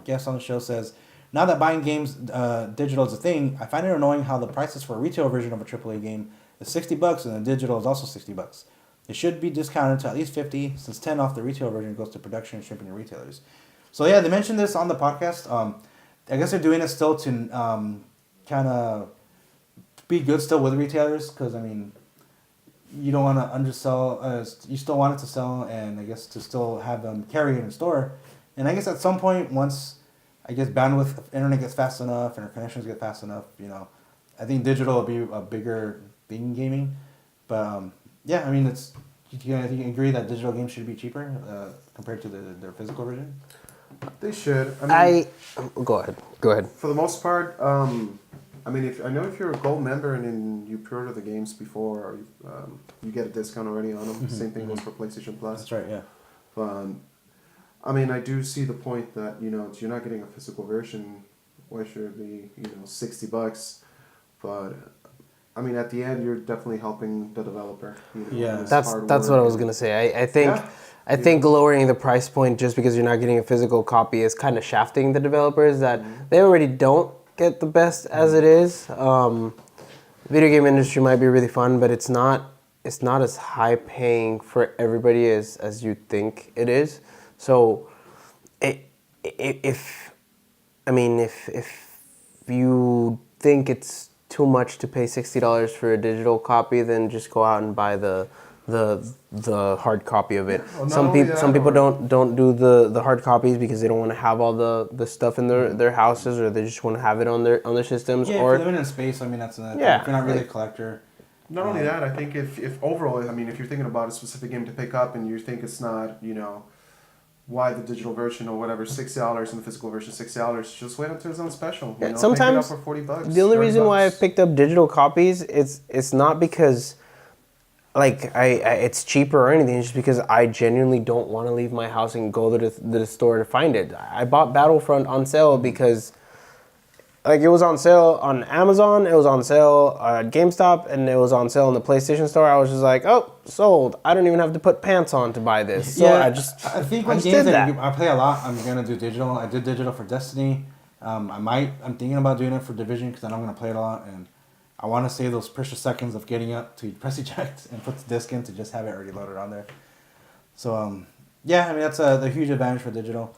guest on the show, says, now that buying games digital is a thing, I find it annoying how the prices for a retail version of a AAA game is $60 and the digital is also $60. It should be discounted to at least $50, since $10 off the retail version goes to production and shipping to retailers. So yeah, they mentioned this on the podcast. I guess they're doing it still to kind of be good still with retailers, because I mean, you don't want to undersell. You still want it to sell, and I guess to still have them carry it in store. And I guess at some point, once bandwidth, internet gets fast enough and our connections get fast enough, I think digital will be a bigger thing in gaming. But yeah, I mean, you agree that digital games should be cheaper compared to their physical version? They should. I mean, Go ahead. For the most part, I mean, if you're a gold member and then you pre-order the games before, or you get a discount already on them. Same thing goes for PlayStation Plus. That's right. Yeah. I mean, I do see the point that if you're not getting a physical version, why should it be $60? But I mean, at the end, you're definitely helping the developer. Yeah. That's what I was gonna say. I think lowering the price point just because you're not getting a physical copy is kind of shafting the developers that they already don't get the best as it is. Video game industry might be really fun, but it's not as high paying for everybody as you think it is. So, if you think it's too much to pay $60 for a digital copy, then just go out and buy the hard copy of it. Well, some people don't do the hard copies because they don't want to have all the stuff in their houses, or they just want to have it on their systems. Yeah, or if you're living in space, I mean, that's if you're not really a collector. Not only that, I think if overall, I mean, if you're thinking about a specific game to pick up and you think it's not, why the digital version or whatever, $60 and the physical version $60, just wait until it's on special. Sometimes pick it up for $40. The only reason $30. why I've picked up digital copies it's not because it's cheaper or anything. It's just because I genuinely don't want to leave my house and go to the store to find it. I bought Battlefront on sale because it was on sale on Amazon, it was on sale at GameStop, and it was on sale in the PlayStation Store. I was just like, oh, sold. I don't even have to put pants on to buy this. So I think with games that I play a lot, I'm gonna do digital. I did digital for Destiny. I'm thinking about doing it for Division because I know I'm gonna play it a lot, and I want to save those precious seconds of getting up to press eject and put the disc in to just have it already loaded on there. So yeah, I mean that's the huge advantage for digital.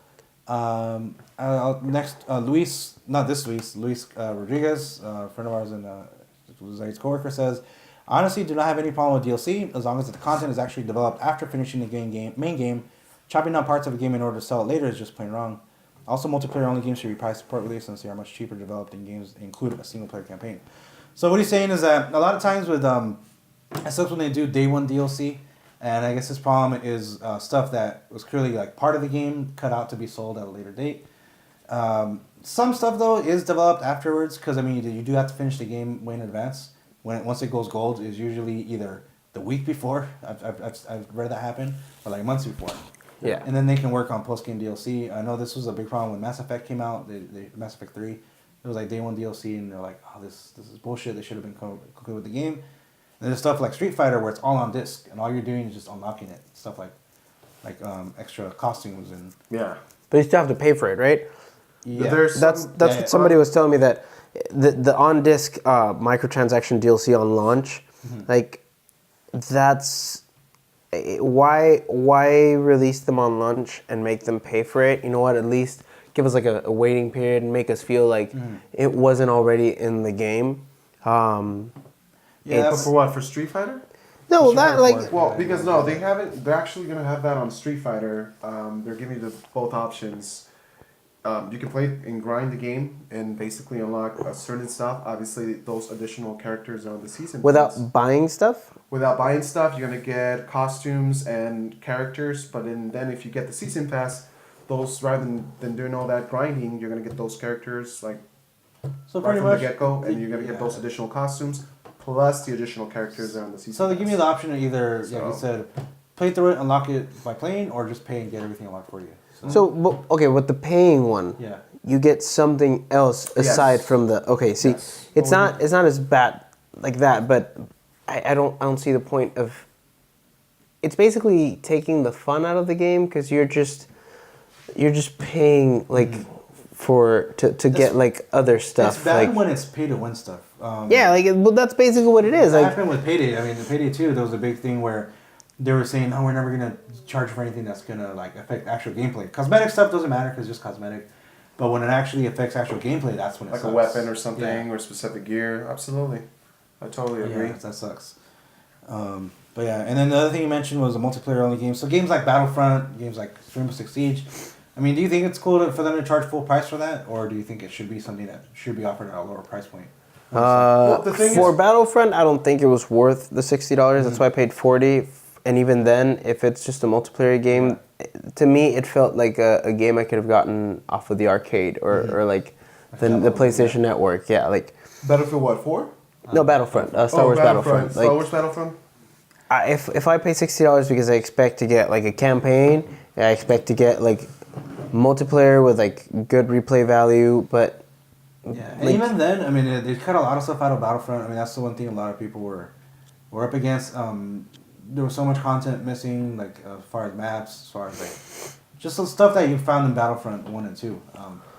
Next, Luis Rodriguez, a friend of ours and Zaid's coworker, says, honestly, do not have any problem with DLC as long as the content is actually developed after finishing the main game. chopping down parts of a game in order to sell it later is just plain wrong. Also, multiplayer-only games should be priced support release since they are much cheaper developed than games that include a single-player campaign. So what he's saying is that a lot of times with it sucks when they do day one DLC, and I guess his problem is stuff that was clearly like part of the game cut out to be sold at a later date. Some stuff though is developed afterwards because I mean you do have to finish the game way in advance. Once it goes gold is usually either the week before. I've read that happen, or like months before. Yeah. And then they can work on post game DLC. I know this was a big problem when Mass Effect came out. Mass Effect 3, it was like day one DLC, and they're like, oh, this is bullshit. They should have been concluded with the game. And there's stuff like Street Fighter where it's all on disc, and all you're doing is just unlocking it. Stuff like extra costumes and Yeah. But you still have to pay for it, right? yeah. That's what somebody was telling me, that the on disc microtransaction DLC on launch, like that's why release them on launch and make them pay for it? You know what? At least give us like a waiting period and make us feel like it wasn't already in the game. Yeah, For what? For Street Fighter? No, Street that Fighter like 4. Well, because no, they haven't. They're actually gonna have that on Street Fighter. They're giving you both options. You can play and grind the game and basically unlock a certain stuff. Obviously, those additional characters on the season pass. without buying stuff. Without buying stuff, you're gonna get costumes and characters. But then if you get the season pass, those rather than doing all that grinding, you're gonna get those characters like So right pretty from much the get go, and you're gonna get those additional costumes plus the additional characters that are on the season. So they give you the option of either, like So- you said, play through it, unlock it by playing, or just pay and get everything unlocked for you. Okay, with the paying one, Yeah. you get something else aside from the. Okay, see, Yes. it's not as bad like that, but I don't see the point of. It's basically taking the fun out of the game because you're just paying like to get like other stuff. It's bad like, when it's pay to win stuff. yeah, like well, that's basically what it is. That Like happened with Payday. I mean, the Payday 2, there was a big thing where they were saying, "No, we're never gonna charge for anything that's gonna like affect actual gameplay. Cosmetic stuff doesn't matter because it's just cosmetic, but when it actually affects actual gameplay, that's when it like sucks. a weapon or something Yeah. or specific gear. Absolutely, I totally agree. Yeah, that sucks. But yeah, and then the other thing you mentioned was a multiplayer only game. So games like Battlefront, games like Rainbow Six Siege. I mean, do you think it's cool for them to charge full price for that, or do you think it should be something that should be offered at a lower price point? Well, the thing for is- Battlefront, I don't think it was worth the $60. That's why I paid $40. And even then, if it's just a multiplayer game, to me it felt like a game I could have gotten off of the arcade or like the PlayStation Network. Yeah, like Battlefield what 4? no Battlefront, Star Wars Battlefront. Star Like Wars Battlefront. if I pay $60 because I expect to get like a campaign, I expect to get like multiplayer with like good replay value, but Yeah, and even then, I mean, they cut a lot of stuff out of Battlefront. I mean, that's the one thing a lot of people were up against. There was so much content missing, like as far as maps, as far as like just some stuff that you found in Battlefront 1 and 2.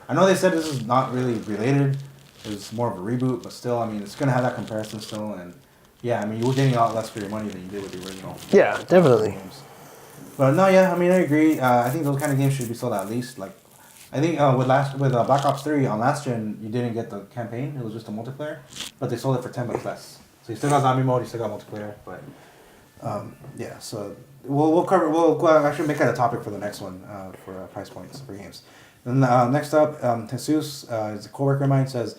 I know they said this is not really related. It's more of a reboot, but still, I mean, it's gonna have that comparison still, and yeah, I mean, you're getting a lot less for your money than you did with the original. yeah, definitely. Games. But no, yeah, I mean, I agree. I think those kind of games should be sold at least. Like, I think with Black Ops 3 on last gen, you didn't get the campaign; it was just a multiplayer, but they sold it for $10 less. So you still got zombie mode, you still got multiplayer, but yeah. So we'll actually make that a topic for the next one for price points for games. Then next up, Jesus is a coworker of mine, says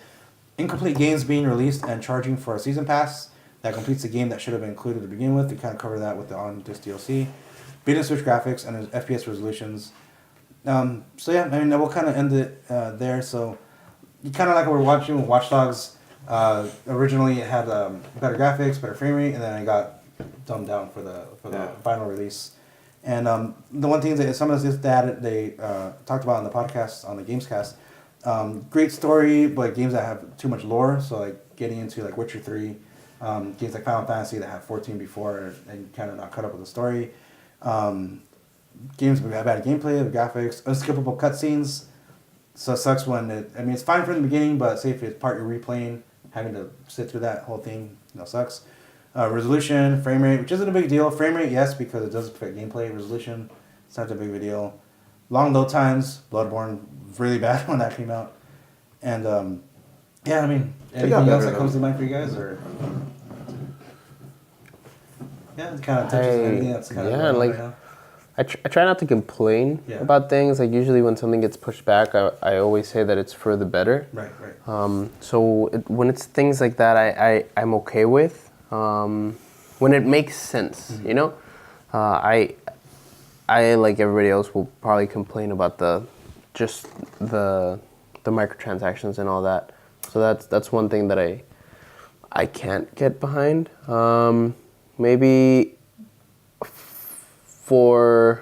incomplete games being released and charging for a season pass that completes the game that should have been included to begin with. We kind of cover that with the on-disc DLC. Beat and switch graphics and FPS resolutions. So yeah, I mean we'll kind of end it there. So you kind of like what we're watching with Watch Dogs. Originally it had better graphics, better frame rate, and then it got dumbed down for the final release. And the one thing that some of this that they talked about on the podcast on the Gamescast, great story, but games that have too much lore. So like getting into like Witcher 3, games like Final Fantasy that have 14 before and kind of not cut up with the story. Games with bad gameplay, the graphics, unskippable cutscenes. So it sucks when it's fine from the beginning, but say if it's part you're replaying, having to sit through that whole thing, sucks. Resolution, frame rate, which isn't a big deal. Frame rate, yes, because it does affect gameplay. Resolution, it's not a big of a deal. Long load times, Bloodborne, really bad when that came out. And yeah, I mean, anything else that comes to mind for you guys, or yeah, it kind of touches anything that's kind of like. right now. I try not to complain about things. Like usually when something gets pushed back, I always say that it's for the better. Right. So when it's things like that, I'm okay with. When it makes sense, you know. I like everybody else will probably complain about the microtransactions and all that. So that's one thing that I can't get behind. Maybe for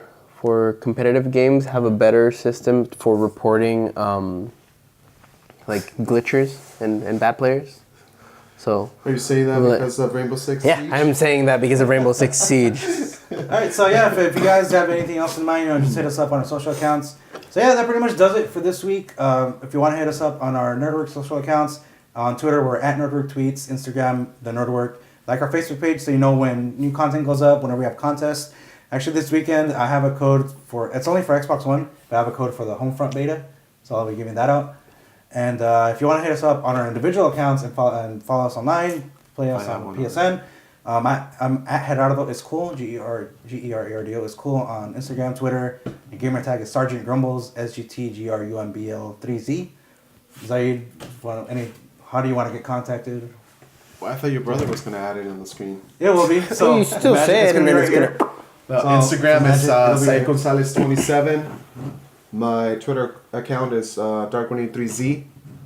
competitive games, have a better system for reporting like glitchers and bad players. So are you saying that because of Rainbow Six Siege? Yeah, I'm saying that because of Rainbow Six Siege. All right, so yeah, if you guys have anything else in mind, just hit us up on our social accounts. So yeah, that pretty much does it for this week. If you want to hit us up on our Nerdwork social accounts, on Twitter we're at Nerdwork Tweets, Instagram the Nerdwork. Like our Facebook page so you know when new content goes up, whenever we have contests. Actually, this weekend I have a code it's only for Xbox One, but I have a code for the Homefront beta, so I'll be giving that out. And if you want to hit us up on our individual accounts and follow us online, play us on PSN. I'm at Gerardo is cool, GERARDO is cool on Instagram, Twitter. Your gamer tag is Sergeant Grumbles, SGTGRUMBL3Z. Zaid, how do you want to get contacted? Well, I thought your brother was going to add it on the screen. It will be. So you still say it, and then it's gonna. Instagram is Zaid Gonzalez 27. My Twitter account is Dark183Z.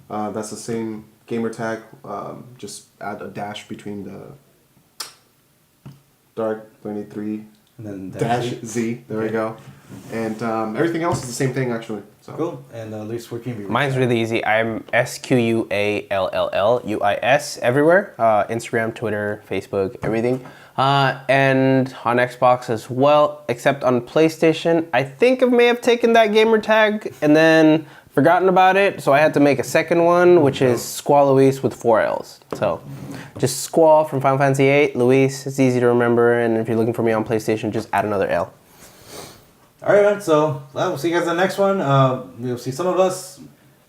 That's the same gamer tag. Just add a dash between the Dark183 and then dash Z. There we go. And everything else is the same thing actually. So. Cool. And Luis, where can you be? Mine's really easy. I'm SQUALLLUIS everywhere. Instagram, Twitter, Facebook, everything. And on Xbox as well, except on PlayStation. I think I may have taken that gamer tag and then forgotten about it, so I had to make a second one, which is Squall Luis with 4 L's. So just Squall from Final Fantasy VIII, Luis, it's easy to remember, and if you're looking for me on PlayStation, just add another L. All right, man. So we'll see you guys in the next one. You'll see some of us.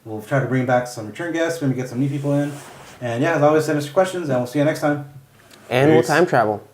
We'll try to bring back some return guests, maybe get some new people in. And yeah, as always, send us your questions, and we'll see you next time. And we'll time travel.